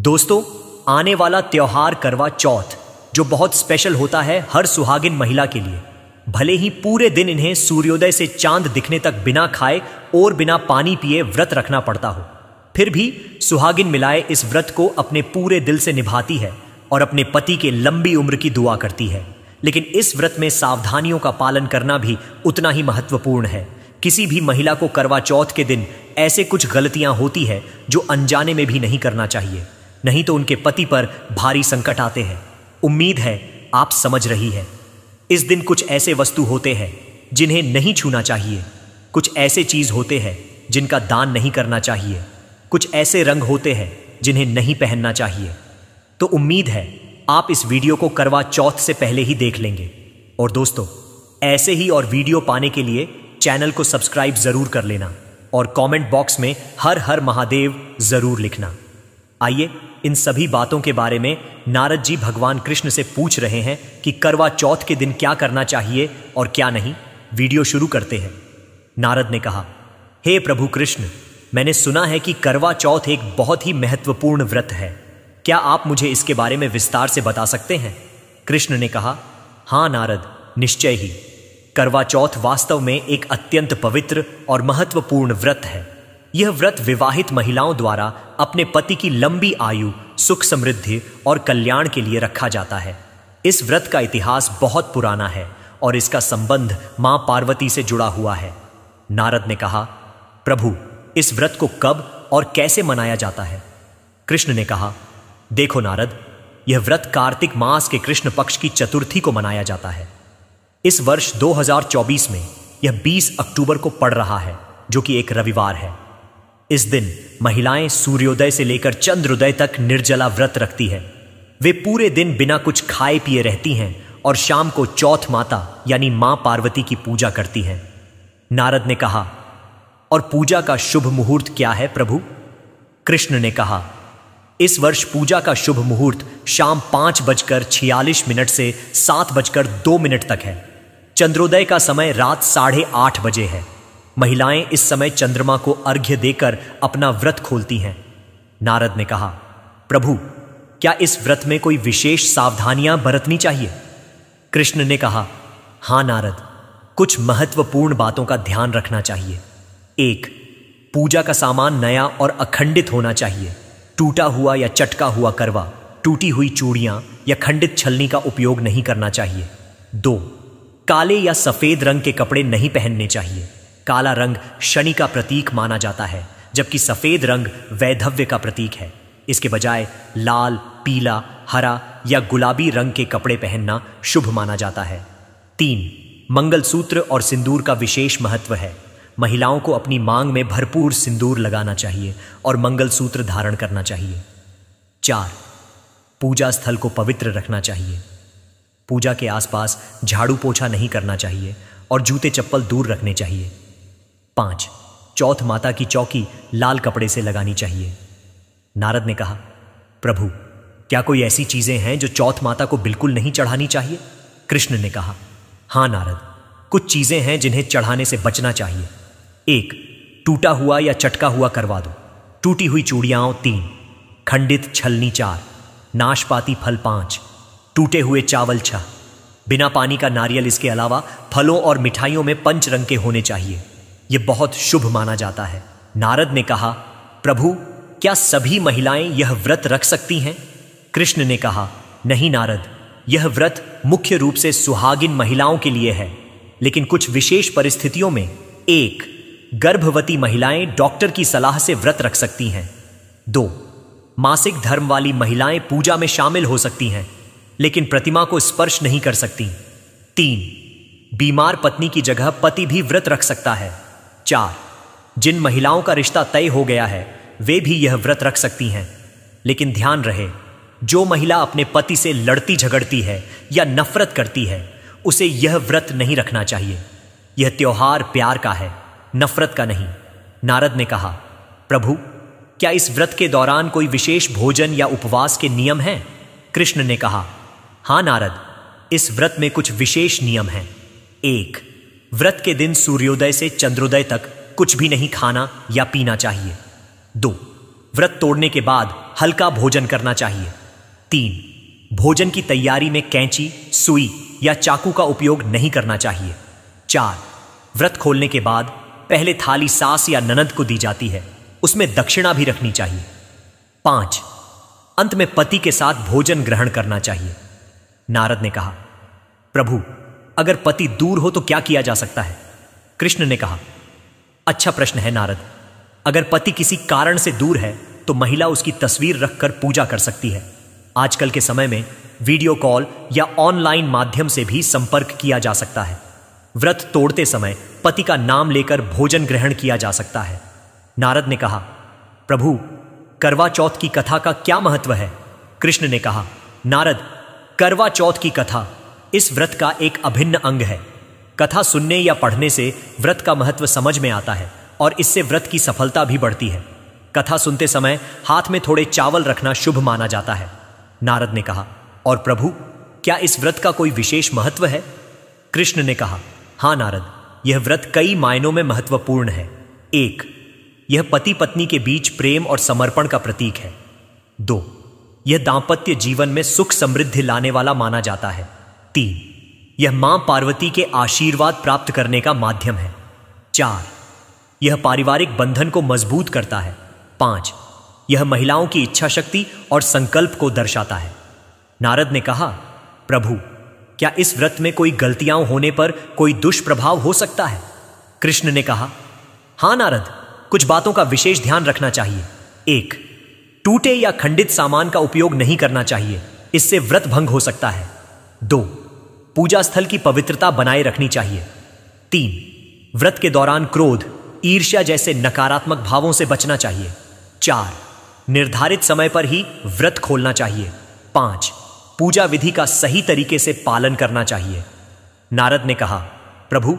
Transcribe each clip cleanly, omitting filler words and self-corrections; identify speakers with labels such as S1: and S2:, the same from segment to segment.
S1: दोस्तों, आने वाला त्योहार करवा चौथ जो बहुत स्पेशल होता है हर सुहागिन महिला के लिए। भले ही पूरे दिन इन्हें सूर्योदय से चांद दिखने तक बिना खाए और बिना पानी पिए व्रत रखना पड़ता हो, फिर भी सुहागिन मिलाए इस व्रत को अपने पूरे दिल से निभाती है और अपने पति के लंबी उम्र की दुआ करती है। लेकिन इस व्रत में सावधानियों का पालन करना भी उतना ही महत्वपूर्ण है। किसी भी महिला को करवा चौथ के दिन ऐसे कुछ गलतियां होती है जो अनजाने में भी नहीं करना चाहिए, नहीं तो उनके पति पर भारी संकट आते हैं। उम्मीद है आप समझ रही है। इस दिन कुछ ऐसे वस्तु होते हैं जिन्हें नहीं छूना चाहिए, कुछ ऐसे चीज होते हैं जिनका दान नहीं करना चाहिए, कुछ ऐसे रंग होते हैं जिन्हें नहीं पहनना चाहिए। तो उम्मीद है आप इस वीडियो को करवा चौथ से पहले ही देख लेंगे। और दोस्तों, ऐसे ही और वीडियो पाने के लिए चैनल को सब्सक्राइब जरूर कर लेना और कमेंट बॉक्स में हर हर महादेव जरूर लिखना। आइए इन सभी बातों के बारे में नारद जी भगवान कृष्ण से पूछ रहे हैं कि करवा चौथ के दिन क्या करना चाहिए और क्या नहीं। वीडियो शुरू करते हैं। नारद ने कहा, हे प्रभु कृष्ण, मैंने सुना है कि करवा चौथ एक बहुत ही महत्वपूर्ण व्रत है। क्या आप मुझे इसके बारे में विस्तार से बता सकते हैं? कृष्ण ने कहा, हाँ नारद, निश्चय ही। करवा चौथ वास्तव में एक अत्यंत पवित्र और महत्वपूर्ण व्रत है। यह व्रत विवाहित महिलाओं द्वारा अपने पति की लंबी आयु, सुख समृद्धि और कल्याण के लिए रखा जाता है। इस व्रत का इतिहास बहुत पुराना है और इसका संबंध मां पार्वती से जुड़ा हुआ है। नारद ने कहा, प्रभु, इस व्रत को कब और कैसे मनाया जाता है? कृष्ण ने कहा, देखो नारद, यह व्रत कार्तिक मास के कृष्ण पक्ष की चतुर्थी को मनाया जाता है। इस वर्ष 2024 में यह 20 अक्टूबर को पड़ रहा है, जो कि एक रविवार है। इस दिन महिलाएं सूर्योदय से लेकर चंद्रोदय तक निर्जला व्रत रखती है। वे पूरे दिन बिना कुछ खाए पिए रहती हैं और शाम को चौथ माता यानी मां पार्वती की पूजा करती हैं। नारद ने कहा, और पूजा का शुभ मुहूर्त क्या है प्रभु? कृष्ण ने कहा, इस वर्ष पूजा का शुभ मुहूर्त शाम 5:46 से 7:02 तक है। चंद्रोदय का समय रात 8:30 बजे है। महिलाएं इस समय चंद्रमा को अर्घ्य देकर अपना व्रत खोलती हैं। नारद ने कहा, प्रभु, क्या इस व्रत में कोई विशेष सावधानियां बरतनी चाहिए? कृष्ण ने कहा, हां नारद, कुछ महत्वपूर्ण बातों का ध्यान रखना चाहिए। 1. पूजा का सामान नया और अखंडित होना चाहिए। टूटा हुआ या चटका हुआ करवा, टूटी हुई चूड़ियां या खंडित छलनी का उपयोग नहीं करना चाहिए। 2. काले या सफेद रंग के कपड़े नहीं पहनने चाहिए। काला रंग शनि का प्रतीक माना जाता है, जबकि सफेद रंग वैधव्य का प्रतीक है। इसके बजाय लाल, पीला, हरा या गुलाबी रंग के कपड़े पहनना शुभ माना जाता है। 3. मंगलसूत्र और सिंदूर का विशेष महत्व है। महिलाओं को अपनी मांग में भरपूर सिंदूर लगाना चाहिए और मंगलसूत्र धारण करना चाहिए। 4. पूजा स्थल को पवित्र रखना चाहिए। पूजा के आसपास झाड़ू पोछा नहीं करना चाहिए और जूते चप्पल दूर रखने चाहिए। 5. चौथ माता की चौकी लाल कपड़े से लगानी चाहिए। नारद ने कहा, प्रभु, क्या कोई ऐसी चीजें हैं जो चौथ माता को बिल्कुल नहीं चढ़ानी चाहिए? कृष्ण ने कहा, हां नारद, कुछ चीजें हैं जिन्हें चढ़ाने से बचना चाहिए। 1. टूटा हुआ या चटका हुआ करवा दो। टूटी हुई चूड़ियां 3, खंडित छलनी 4, नाशपाती फल 5, टूटे हुए चावल 6, बिना पानी का नारियल। इसके अलावा फलों और मिठाइयों में पंच रंग के होने चाहिए। यह बहुत शुभ माना जाता है। नारद ने कहा, प्रभु, क्या सभी महिलाएं यह व्रत रख सकती हैं? कृष्ण ने कहा, नहीं नारद, यह व्रत मुख्य रूप से सुहागिन महिलाओं के लिए है, लेकिन कुछ विशेष परिस्थितियों में 1. गर्भवती महिलाएं डॉक्टर की सलाह से व्रत रख सकती हैं। 2. मासिक धर्म वाली महिलाएं पूजा में शामिल हो सकती हैं, लेकिन प्रतिमा को स्पर्श नहीं कर सकती। 3. बीमार पत्नी की जगह पति भी व्रत रख सकता है। 4. जिन महिलाओं का रिश्ता तय हो गया है वे भी यह व्रत रख सकती हैं, लेकिन ध्यान रहे, जो महिला अपने पति से लड़ती झगड़ती है या नफरत करती है उसे यह व्रत नहीं रखना चाहिए। यह त्योहार प्यार का है, नफरत का नहीं। नारद ने कहा, प्रभु, क्या इस व्रत के दौरान कोई विशेष भोजन या उपवास के नियम हैं? कृष्ण ने कहा, हां नारद, इस व्रत में कुछ विशेष नियम हैं। 1. व्रत के दिन सूर्योदय से चंद्रोदय तक कुछ भी नहीं खाना या पीना चाहिए। 2. व्रत तोड़ने के बाद हल्का भोजन करना चाहिए। 3. भोजन की तैयारी में कैंची, सुई या चाकू का उपयोग नहीं करना चाहिए। 4. व्रत खोलने के बाद पहले थाली सास या ननद को दी जाती है, उसमें दक्षिणा भी रखनी चाहिए। 5. अंत में पति के साथ भोजन ग्रहण करना चाहिए। नारद ने कहा, प्रभु, अगर पति दूर हो तो क्या किया जा सकता है? कृष्ण ने कहा, अच्छा प्रश्न है नारद। अगर पति किसी कारण से दूर है तो महिला उसकी तस्वीर रखकर पूजा कर सकती है। आजकल के समय में वीडियो कॉल या ऑनलाइन माध्यम से भी संपर्क किया जा सकता है। व्रत तोड़ते समय पति का नाम लेकर भोजन ग्रहण किया जा सकता है। नारद ने कहा, प्रभु, करवा चौथ की कथा का क्या महत्व है? कृष्ण ने कहा, नारद, करवा चौथ की कथा इस व्रत का एक अभिन्न अंग है। कथा सुनने या पढ़ने से व्रत का महत्व समझ में आता है और इससे व्रत की सफलता भी बढ़ती है। कथा सुनते समय हाथ में थोड़े चावल रखना शुभ माना जाता है। नारद ने कहा, और प्रभु, क्या इस व्रत का कोई विशेष महत्व है? कृष्ण ने कहा, हां नारद, यह व्रत कई मायनों में महत्वपूर्ण है। 1. यह पति पत्नी के बीच प्रेम और समर्पण का प्रतीक है। 2. यह दांपत्य जीवन में सुख समृद्धि लाने वाला माना जाता है। 3. यह मां पार्वती के आशीर्वाद प्राप्त करने का माध्यम है। 4. यह पारिवारिक बंधन को मजबूत करता है। 5. यह महिलाओं की इच्छा शक्ति और संकल्प को दर्शाता है। नारद ने कहा, प्रभु, क्या इस व्रत में कोई गलतियां होने पर कोई दुष्प्रभाव हो सकता है? कृष्ण ने कहा, हां नारद, कुछ बातों का विशेष ध्यान रखना चाहिए। 1. टूटे या खंडित सामान का उपयोग नहीं करना चाहिए, इससे व्रत भंग हो सकता है। 2. पूजा स्थल की पवित्रता बनाए रखनी चाहिए। 3. व्रत के दौरान क्रोध, ईर्ष्या जैसे नकारात्मक भावों से बचना चाहिए। 4. निर्धारित समय पर ही व्रत खोलना चाहिए। 5. पूजा विधि का सही तरीके से पालन करना चाहिए। नारद ने कहा, प्रभु,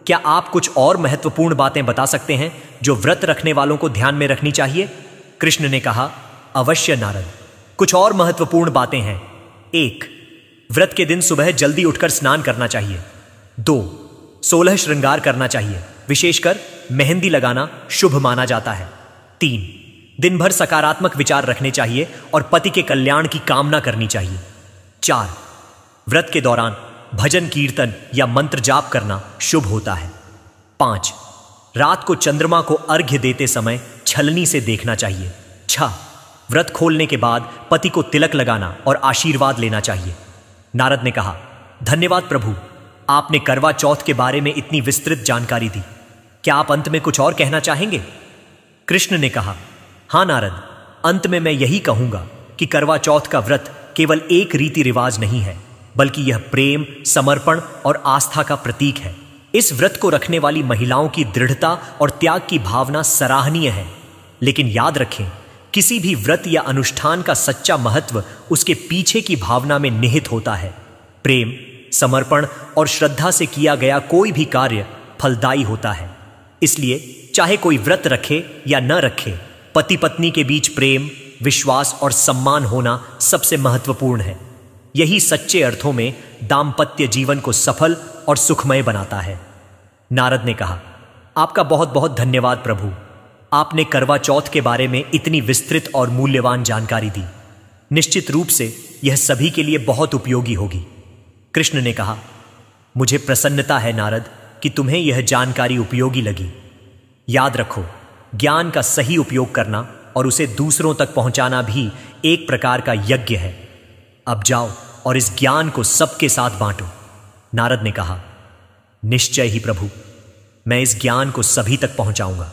S1: क्या आप कुछ और महत्वपूर्ण बातें बता सकते हैं जो व्रत रखने वालों को ध्यान में रखनी चाहिए? कृष्ण ने कहा, अवश्य नारद, कुछ और महत्वपूर्ण बातें हैं। 1. व्रत के दिन सुबह जल्दी उठकर स्नान करना चाहिए। 2. 16 श्रृंगार करना चाहिए, विशेषकर मेहंदी लगाना शुभ माना जाता है। 3. दिन भर सकारात्मक विचार रखने चाहिए और पति के कल्याण की कामना करनी चाहिए। 4. व्रत के दौरान भजन कीर्तन या मंत्र जाप करना शुभ होता है। 5. रात को चंद्रमा को अर्घ्य देते समय छलनी से देखना चाहिए। 6. व्रत खोलने के बाद पति को तिलक लगाना और आशीर्वाद लेना चाहिए। नारद ने कहा, धन्यवाद प्रभु, आपने करवा चौथ के बारे में इतनी विस्तृत जानकारी दी। क्या आप अंत में कुछ और कहना चाहेंगे? कृष्ण ने कहा, हां नारद, अंत में मैं यही कहूंगा कि करवा चौथ का व्रत केवल एक रीति रिवाज नहीं है, बल्कि यह प्रेम, समर्पण और आस्था का प्रतीक है। इस व्रत को रखने वाली महिलाओं की दृढ़ता और त्याग की भावना सराहनीय है। लेकिन याद रखें, किसी भी व्रत या अनुष्ठान का सच्चा महत्व उसके पीछे की भावना में निहित होता है। प्रेम, समर्पण और श्रद्धा से किया गया कोई भी कार्य फलदायी होता है। इसलिए चाहे कोई व्रत रखे या न रखे, पति पत्नी के बीच प्रेम, विश्वास और सम्मान होना सबसे महत्वपूर्ण है। यही सच्चे अर्थों में दाम्पत्य जीवन को सफल और सुखमय बनाता है। नारद ने कहा, आपका बहुत बहुत धन्यवाद प्रभु, आपने करवा चौथ के बारे में इतनी विस्तृत और मूल्यवान जानकारी दी। निश्चित रूप से यह सभी के लिए बहुत उपयोगी होगी। कृष्ण ने कहा, मुझे प्रसन्नता है नारद कि तुम्हें यह जानकारी उपयोगी लगी। याद रखो, ज्ञान का सही उपयोग करना और उसे दूसरों तक पहुंचाना भी एक प्रकार का यज्ञ है। अब जाओ और इस ज्ञान को सबके साथ बांटो। नारद ने कहा, निश्चय ही प्रभु, मैं इस ज्ञान को सभी तक पहुंचाऊंगा।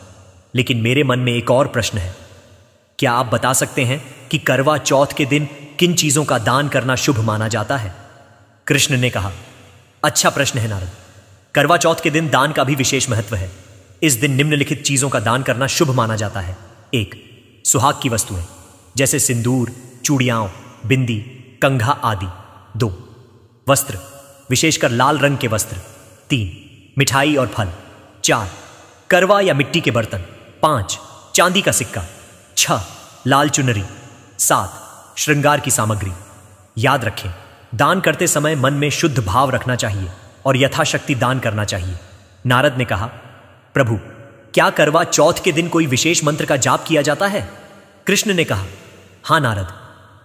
S1: लेकिन मेरे मन में एक और प्रश्न है। क्या आप बता सकते हैं कि करवा चौथ के दिन किन चीजों का दान करना शुभ माना जाता है? कृष्ण ने कहा, अच्छा प्रश्न है नारद। करवा चौथ के दिन दान का भी विशेष महत्व है। इस दिन निम्नलिखित चीजों का दान करना शुभ माना जाता है। 1. सुहाग की वस्तुएं जैसे सिंदूर, चूड़ियां, बिंदी, कंघा आदि। 2. वस्त्र, विशेषकर लाल रंग के वस्त्र। 3. मिठाई और फल। 4. करवा या मिट्टी के बर्तन। 5. चांदी का सिक्का। 6. लाल चुनरी। 7. श्रृंगार की सामग्री। याद रखें, दान करते समय मन में शुद्ध भाव रखना चाहिए और यथाशक्ति दान करना चाहिए। नारद ने कहा, प्रभु, क्या करवा चौथ के दिन कोई विशेष मंत्र का जाप किया जाता है? कृष्ण ने कहा, हां नारद,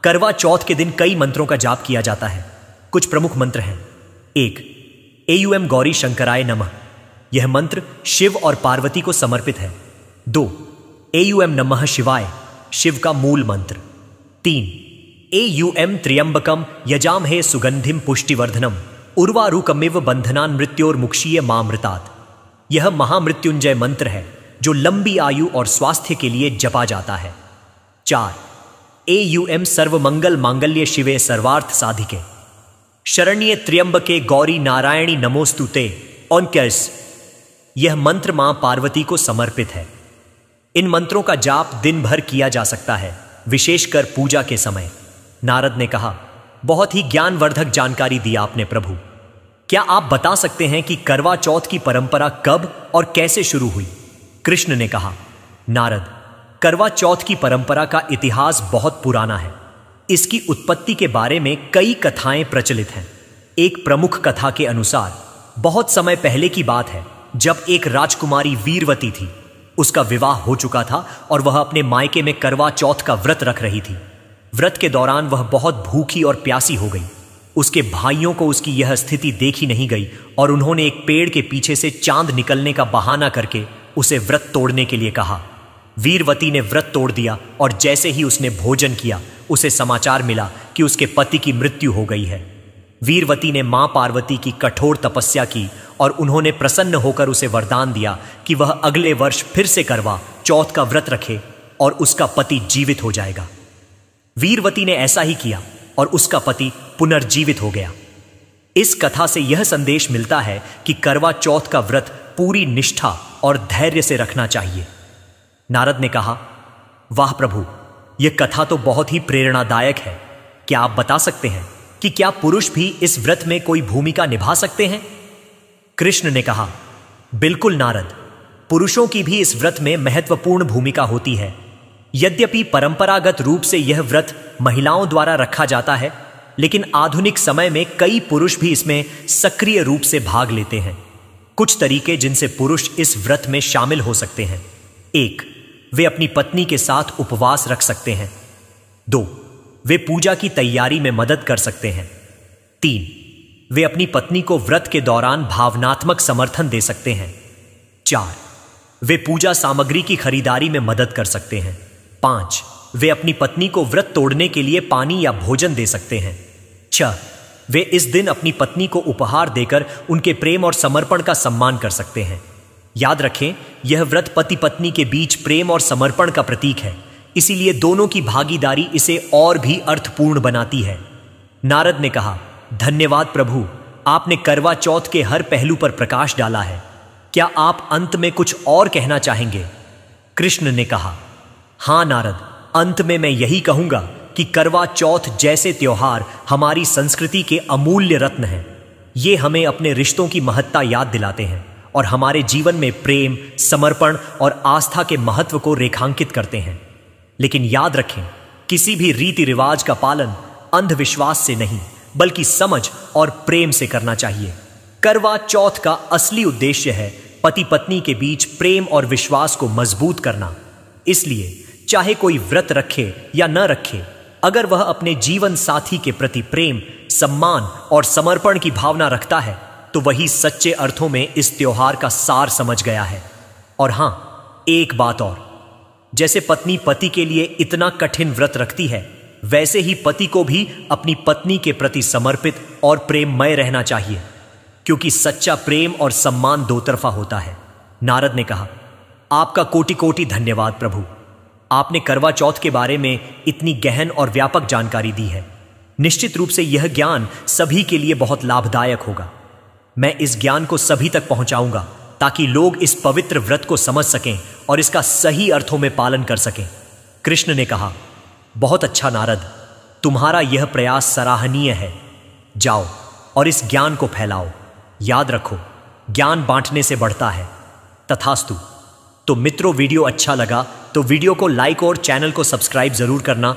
S1: करवा चौथ के दिन कई मंत्रों का जाप किया जाता है। कुछ प्रमुख मंत्र हैं। 1. एयूएम गौरी शंकराय नमः। यह मंत्र शिव और पार्वती को समर्पित है। 2. एयूएम नमः शिवाय, शिव का मूल मंत्र। 3. एयूएम त्र्यंबकम यजामहे सुगंधिम पुष्टिवर्धनम उर्वारुकमिव बंधनान मृत्योर्मुक्षीय मामृतात्। यह महामृत्युंजय मंत्र है जो लंबी आयु और स्वास्थ्य के लिए जपा जाता है। 4. एयूएम सर्वमंगल मांगल्य शिवे सर्वार्थ साधिके शरण्ये त्र्यंबके गौरी नारायणी नमोस्तुते ओंकर्स। यह मंत्र मां पार्वती को समर्पित है। इन मंत्रों का जाप दिन भर किया जा सकता है, विशेषकर पूजा के समय। नारद ने कहा, बहुत ही ज्ञानवर्धक जानकारी दी आपने प्रभु। क्या आप बता सकते हैं कि करवा चौथ की परंपरा कब और कैसे शुरू हुई? कृष्ण ने कहा, नारद, करवा चौथ की परंपरा का इतिहास बहुत पुराना है। इसकी उत्पत्ति के बारे में कई कथाएं प्रचलित हैं। एक प्रमुख कथा के अनुसार बहुत समय पहले की बात है, जब एक राजकुमारी वीरवती थी। उसका विवाह हो चुका था और वह अपने मायके में करवा चौथ का व्रत रख रही थी। व्रत के दौरान वह बहुत भूखी और प्यासी हो गई। उसके भाइयों को उसकी यह स्थिति देखी नहीं गई और उन्होंने एक पेड़ के पीछे से चांद निकलने का बहाना करके उसे व्रत तोड़ने के लिए कहा। वीरवती ने व्रत तोड़ दिया और जैसे ही उसने भोजन किया, उसे समाचार मिला कि उसके पति की मृत्यु हो गई है। वीरवती ने मां पार्वती की कठोर तपस्या की और उन्होंने प्रसन्न होकर उसे वरदान दिया कि वह अगले वर्ष फिर से करवा चौथ का व्रत रखे और उसका पति जीवित हो जाएगा। वीरवती ने ऐसा ही किया और उसका पति पुनर्जीवित हो गया। इस कथा से यह संदेश मिलता है कि करवा चौथ का व्रत पूरी निष्ठा और धैर्य से रखना चाहिए। नारद ने कहा, वाह प्रभु, यह कथा तो बहुत ही प्रेरणादायक है। क्या आप बता सकते हैं कि क्या पुरुष भी इस व्रत में कोई भूमिका निभा सकते हैं? कृष्ण ने कहा, बिल्कुल नारद, पुरुषों की भी इस व्रत में महत्वपूर्ण भूमिका होती है। यद्यपि परंपरागत रूप से यह व्रत महिलाओं द्वारा रखा जाता है, लेकिन आधुनिक समय में कई पुरुष भी इसमें सक्रिय रूप से भाग लेते हैं। कुछ तरीके जिनसे पुरुष इस व्रत में शामिल हो सकते हैं। 1. वे अपनी पत्नी के साथ उपवास रख सकते हैं। 2. वे पूजा की तैयारी में मदद कर सकते हैं। 3. वे अपनी पत्नी को व्रत के दौरान भावनात्मक समर्थन दे सकते हैं। 4. वे पूजा सामग्री की खरीदारी में मदद कर सकते हैं। 5. वे अपनी पत्नी को व्रत तोड़ने के लिए पानी या भोजन दे सकते हैं। 6. वे इस दिन अपनी पत्नी को उपहार देकर उनके प्रेम और समर्पण का सम्मान कर सकते हैं। याद रखें, यह व्रत पति पत्नी के बीच प्रेम और समर्पण का प्रतीक है, इसीलिए दोनों की भागीदारी इसे और भी अर्थपूर्ण बनाती है। नारद ने कहा, धन्यवाद प्रभु, आपने करवा चौथ के हर पहलू पर प्रकाश डाला है। क्या आप अंत में कुछ और कहना चाहेंगे? कृष्ण ने कहा, हां नारद, अंत में मैं यही कहूंगा कि करवा चौथ जैसे त्योहार हमारी संस्कृति के अमूल्य रत्न हैं। ये हमें अपने रिश्तों की महत्ता याद दिलाते हैं और हमारे जीवन में प्रेम, समर्पण और आस्था के महत्व को रेखांकित करते हैं। लेकिन याद रखें, किसी भी रीति रिवाज का पालन अंधविश्वास से नहीं, बल्कि समझ और प्रेम से करना चाहिए। करवा चौथ का असली उद्देश्य है पति पत्नी के बीच प्रेम और विश्वास को मजबूत करना। इसलिए चाहे कोई व्रत रखे या न रखे, अगर वह अपने जीवन साथी के प्रति प्रेम, सम्मान और समर्पण की भावना रखता है, तो वही सच्चे अर्थों में इस त्योहार का सार समझ गया है। और हां, एक बात और, जैसे पत्नी पति के लिए इतना कठिन व्रत रखती है, वैसे ही पति को भी अपनी पत्नी के प्रति समर्पित और प्रेममय रहना चाहिए, क्योंकि सच्चा प्रेम और सम्मान दो तरफा होता है। नारद ने कहा, आपका कोटि कोटि धन्यवाद प्रभु। आपने करवा चौथ के बारे में इतनी गहन और व्यापक जानकारी दी है। निश्चित रूप से यह ज्ञान सभी के लिए बहुत लाभदायक होगा। मैं इस ज्ञान को सभी तक पहुंचाऊंगा ताकि लोग इस पवित्र व्रत को समझ सकें और इसका सही अर्थों में पालन कर सकें। कृष्ण ने कहा, बहुत अच्छा नारद, तुम्हारा यह प्रयास सराहनीय है। जाओ और इस ज्ञान को फैलाओ। याद रखो, ज्ञान बांटने से बढ़ता है। तथास्तु। तो मित्रों, वीडियो अच्छा लगा तो वीडियो को लाइक और चैनल को सब्सक्राइब जरूर करना।